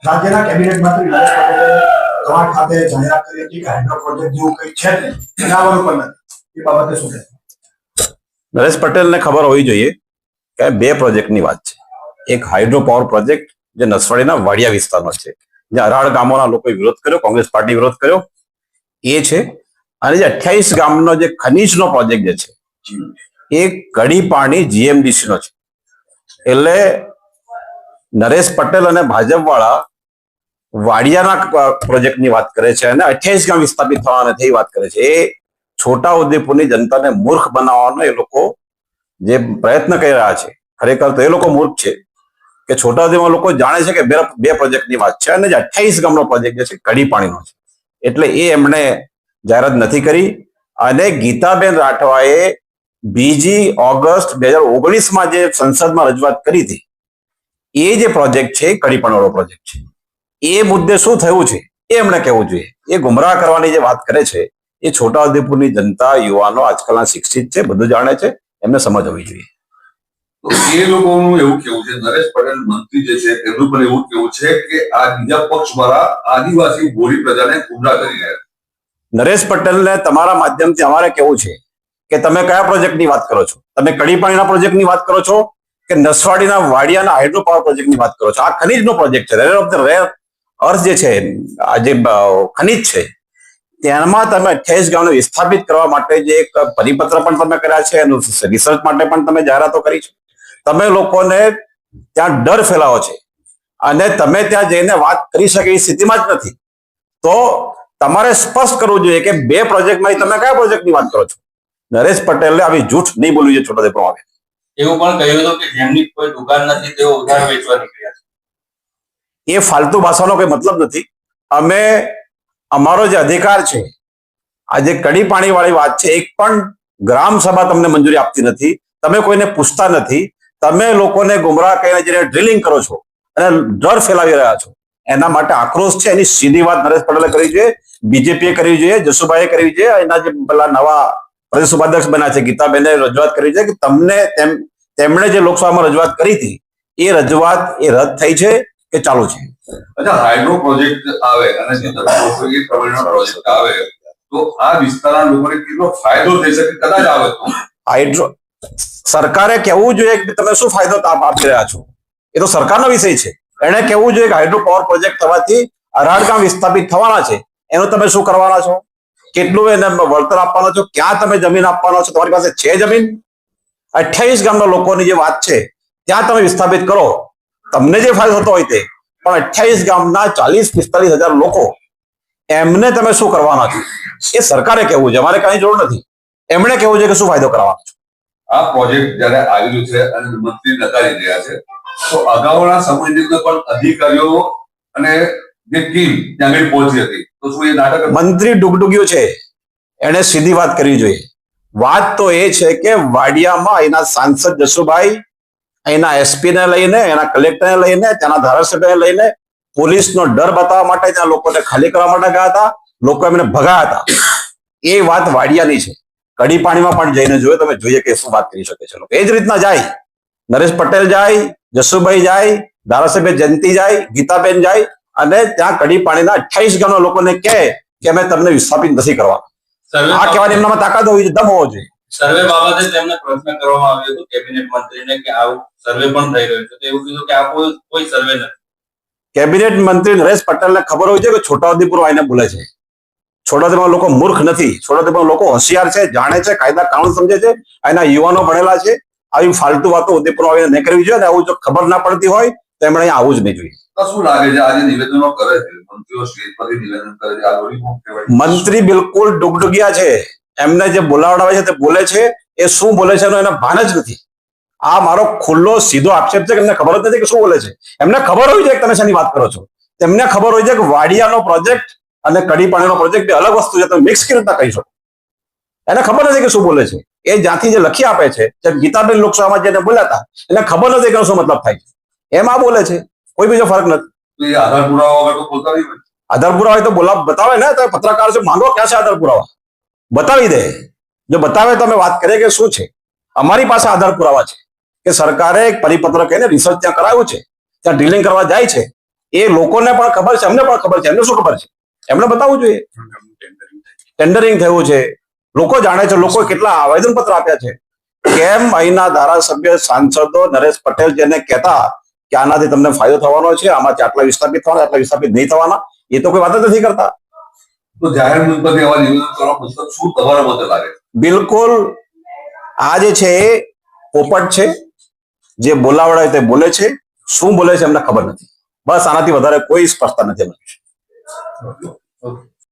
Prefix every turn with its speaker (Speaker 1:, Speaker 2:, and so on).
Speaker 1: રાજ્યના કેબિનેટ મંત્રી નરેશ પટેલે કવાંટ ખાતે જાહેરાત કરી હતી કે હાઇડ્રો પ્રોજેક્ટ જેવું કંઈ છે જ નહીં, બનાવવાનું પણ નથી. એ બાબતે શું કહેશો?
Speaker 2: નરેશ પટેલને ખબર હોવી જોઈએ કે બે પ્રોજેક્ટની વાત છે. એક હાઇડ્રો પાવર પ્રોજેક્ટ જે નસવાડીના વાડિયા વિસ્તારનો છે, જ્યાં અરાળ ગામોના લોકોએ વિરોધ કર્યો, કોંગ્રેસ પાર્ટી વિરોધ કર્યો, એ છે. અને જે 28 ગામનો જે ખનીજનો પ્રોજેક્ટ જે છે એ કડી પાણી જીએમડીસી નો છે. એટલે નરેશ પટેલ અને ભાજપ વાળા વાડિયાના પ્રોજેક્ટની વાત કરે છે અને 28 ગામ વિસ્થાપિત થવાના થઈ વાત કરે છે. એ છોટા ઉદેપુરની જનતાને મૂર્ખ બનાવવાનો એ લોકો જે પ્રયત્ન કરી રહ્યા છે, ખરેખર તો એ લોકો મૂર્ખ છે કે છોટા ઉદેપુરમાં લોકો જાણે છે કે બે પ્રોજેક્ટની વાત છે અને જે 28 ગામનો પ્રોજેક્ટ જે છે કડી પાણીનો છે. એટલે એ એમણે જાહેરાત નથી કરી. અને ગીતાબેન રાઠવાએ 2 ઓગસ્ટ 2019 જે સંસદમાં રજૂઆત કરી હતી, એ જે પ્રોજેક્ટ છે કડીપાણીવાળો પ્રોજેક્ટ છે, એ મુદ્દે શું થયું છે એ એમણે કહેવું જોઈએ. એ ગુમરાહ કરવાની જે વાત કરે છે એ છોટાઉદેપુરની જનતા, યુવાનો આજકાલના શિક્ષિત છે, બધું જાણે છે, એમને સમજ હોવી જોઈએ.
Speaker 3: તો એ લોકોનું એવું કેવું છે, નરેશ પટેલ મંત્રી જે છે એમનું પણ એવું કેવું છે કે આ બીજા પક્ષ દ્વારા આદિવાસી ભોળી પ્રજાને ગુમરાહ કરી રહ્યા છે.
Speaker 2: નરેશ પટેલને તમારા માધ્યમથી અમારે કેવું છે કે તમે કયા પ્રોજેક્ટની વાત કરો છો? તમે કડીપાણીના પ્રોજેક્ટની વાત કરો છો કે નસવાડીના વાડિયાના હાઇડ્રો પાવર પ્રોજેક્ટની વાત કરો છો? આ ખનીજનો પ્રોજેક્ટ છે, rare of the rare earth જે છે, આ જે ખનીજ છે, તેમાં તમે 28 ગામને વિસ્થાપિત કરવા માટે જે એક પરિપત્ર પણ તમે કર્યા છે, એનું રિસર્ચ માટે પણ તમે જાહેરાતો કરી છે. તમે લોકોને ત્યાં ડર ફેલાવો છે અને તમે ત્યાં જઈને વાત કરી શકે એ સ્થિતિમાં જ નથી. તો તમારે સ્પષ્ટ કરવું જોઈએ કે બે પ્રોજેક્ટમાં તમે કયા પ્રોજેક્ટની વાત કરો છો? નરેશ પટેલે આવી જૂઠ નહીં બોલવું જોઈએ છોટાઉદેપુરમાં આવે.
Speaker 4: એવું પણ કહ્યું હતું કે જેમની કોઈ દુકાન નથી તેઓ ઉધાર વેચવા નીકળ્યા છે.
Speaker 2: એ ફાલતુ ભાષાનો કોઈ મતલબ નથી. અમે અમારો જે અધિકાર છે, આ જે કડી પાણી વાળી વાત છે, એક પણ ગ્રામ સભા તમને મંજૂરી આપતી નથી. તમે કોઈને પૂછતા નથી. તમે લોકોને ગુમરાહ કરીને જેને ડ્રિલિંગ કરો છો અને ડર ફેલાવી રહ્યા છો, એના માટે આક્રોશ છે. એની સીધી વાત નરેશ પટેલે કરવી જોઈએ, બીજેપીએ કરવી જોઈએ, જસુભાઈએ કરવી જોઈએ. એના જે પેલા નવા પ્રદેશ ઉપાધ્યક્ષ બન્યા છે ગીતાબેને રજૂઆત કરવી છે કે તેમણે જે લોકસભામાં રજૂઆત કરી હતી એ રજૂઆત એ રદ થઈ છે કે ચાલુ છે?
Speaker 3: અચ્છા, હાઇડ્રો પ્રોજેક્ટ આવે અને જે પ્રોજેક્ટ આવે તો આ વિસ્તારના લોકોને કેટલો ફાયદો થઈ શકે? કદાચ આવે તો
Speaker 2: હાઇડ્રો સરકારે કહેવું જોઈએ કે તમે શું ફાયદો આપી રહ્યા છો. એ તો સરકારનો વિષય છે. એને કહેવું જોઈએ કે હાઇડ્રો પાવર પ્રોજેક્ટ થવાથી અરાળ ગામ વિસ્થાપિત થવાના છે, એનું તમે શું કરવાના છો? કેટલું એને વળતર આપવાનો છો? ક્યાં તમે જમીન આપવાનો છો? તમારી પાસે છે જમીન? 28 ગામના લોકોની જે વાત છે ત્યાં તમે વિસ્થાપિત કરો, તમને જે ફાયદો થતો હોય તે. પણ 28 ગામના 40-45 હજાર લોકો, એમને તમે શું કરવાના છો એ સરકારે કહેવું છે. અમારે કઈ જરૂર નથી. એમણે કહેવું છે કે શું ફાયદો કરવાનો છે.
Speaker 3: આ પ્રોજેક્ટ જયારે આવેલું છે અને મંત્રી નકારી રહ્યા છે, તો અગાઉના સમયની અંદર પણ અધિકારીઓ અને જે ટીમ ત્યાં આગળ પહોંચી હતી, તો શું એ નાટક?
Speaker 2: મંત્રી ડુગડુગ્યો છે, એને સીધી વાત કરવી જોઈએ. વાત તો એ છે કે વાડિયામાં એના સાંસદ જસુભાઈ એના એસપી ને લઈને, એના કલેક્ટરને લઈને, ત્યાંના ધારાસભ્યને લઈને પોલીસનો ડર બતાવવા માટે ત્યાં લોકોને ખાલી કરવા માટે ગયા હતા. લોકો એમને ભગાયા હતા. એ વાત વાડિયાની છે. કડી પાણીમાં પણ જઈને જોઈએ, તમે જોઈએ કે શું વાત કરી શકે છે લોકો. એ જ રીતના જાય, નરેશ પટેલ જાય, જસુભાઈ જાય, ધારાસભ્ય જયંતિ જાય, ગીતાબેન જાય અને ત્યાં કડી પાણીના 28 ગામના લોકોને કહે કે અમે તમને વિસ્થાપિત નથી કરવા. આ કહેવાની એમનામાં તાકાત હોવી જોઈએ, દમ હોવો જોઈએ.
Speaker 4: સર્વે બાબતે તેમને પ્રશ્ન કરવામાં આવ્યો હતો કેબિનેટ મંત્રીને કે આવું સર્વે પણ થઈ રહ્યું છે, તો એવું કીધું કે આ કોઈ સર્વે નથી.
Speaker 2: કેબિનેટ મંત્રી નરેશ પટેલને ખબર હોય છે કે છોટાઉદેપુર આવીને બોલે છે. છોટાઉદેપુરના લોકો મૂર્ખ નથી. છોટાઉદેપુરના લોકો હોશિયાર છે, જાણે છે, કાયદા કાનૂન સમજે છે, એના યુવાનો ભણેલા છે. આવી ફાલતુ વાતો ઉદેપુર આવીને નહીં કરવી જોઈએ. અને આવું જો ખબર ના પડતી હોય તો એમણે અહીંયા આવું જ નહીં જોઈએ.
Speaker 3: શું લાગે છે આજે નિવેદનો કરે છે મંત્રીઓ, સ્ટેજ પરથી નિવેદન કરે છે, આ લોલીપોપ કહેવાય?
Speaker 2: મંત્રી બિલકુલ ડુગડુગિયા છે. એમને જે બોલાવડાવે છે તે બોલે છે, એ શું બોલે છે એનો એને ભાન જ નથી. આ મારો ખુલ્લો સીધો આક્ષેપ છે કે એમને ખબર જ નથી કે શું બોલે છે. એમને ખબર હોય છે કે તમે શેની વાત કરો છો. તેમને ખબર હોય છે કે વાડિયાનો પ્રોજેક્ટ અને કડી પાણીનો પ્રોજેક્ટ બે અલગ વસ્તુ છે. તમે મિક્સ કેવી રીતના કહી શકો? એને ખબર નથી કે શું બોલે છે. એ જ્યાંથી જે લખી આપે છે, જેમ ગીતાબેન લોકસભામાં જેને બોલ્યા હતા, એને ખબર નથી કે શું મતલબ થાય છે. એમ આ બોલે છે, કોઈ બીજો ફરક નથી.
Speaker 3: આધાર પુરાવા વગર તો બોલતા નહીં હોય.
Speaker 2: આધાર પુરાવા હોય તો બતાવે ને. તો પત્રકાર છે, માંગો ક્યાં છે આધાર પુરાવા? બતાવી દે. જો બતાવે તો અમે વાત કરીએ કે શું છે. અમારી પાસે આધાર પુરાવા છે. કે સરકારે એક પરિપત્ર કહીને રિસર્ચ ત્યાં કરાવ્યું છે, ત્યાં ડ્રિલિંગ કરવા જાય છે, એ લોકોને પણ ખબર છે, અમને પણ ખબર છે. એમને શું ખબર છે? એમને બતાવવું જોઈએ. ટેન્ડરિંગ થયું છે, લોકો જાણે છે, લોકો કેટલા આવેદન પત્ર આપ્યા છે. કેમ અહીંના ધારાસભ્ય સાંસદો નરેશ પટેલ જેને કહેતા કે આનાથી તમને ફાયદો થવાનો છે, આમાંથી આટલા વિસ્થાપિત થવાના, આટલા વિસ્થાપિત નહીં થવાના, એ તો કોઈ વાત જ નથી કરતા.
Speaker 3: તો જાહેર મુદ્દે આવા નિવેદન કરવા મતલબ શું તમારા મતે લાગે?
Speaker 2: બિલકુલ આ જે છે એ પોપટ છે, જે બોલાવડાય તે બોલે છે, શું બોલે છે એમને ખબર નથી. બસ આનાથી વધારે કોઈ સ્પષ્ટતા નથી.
Speaker 3: ઓકે.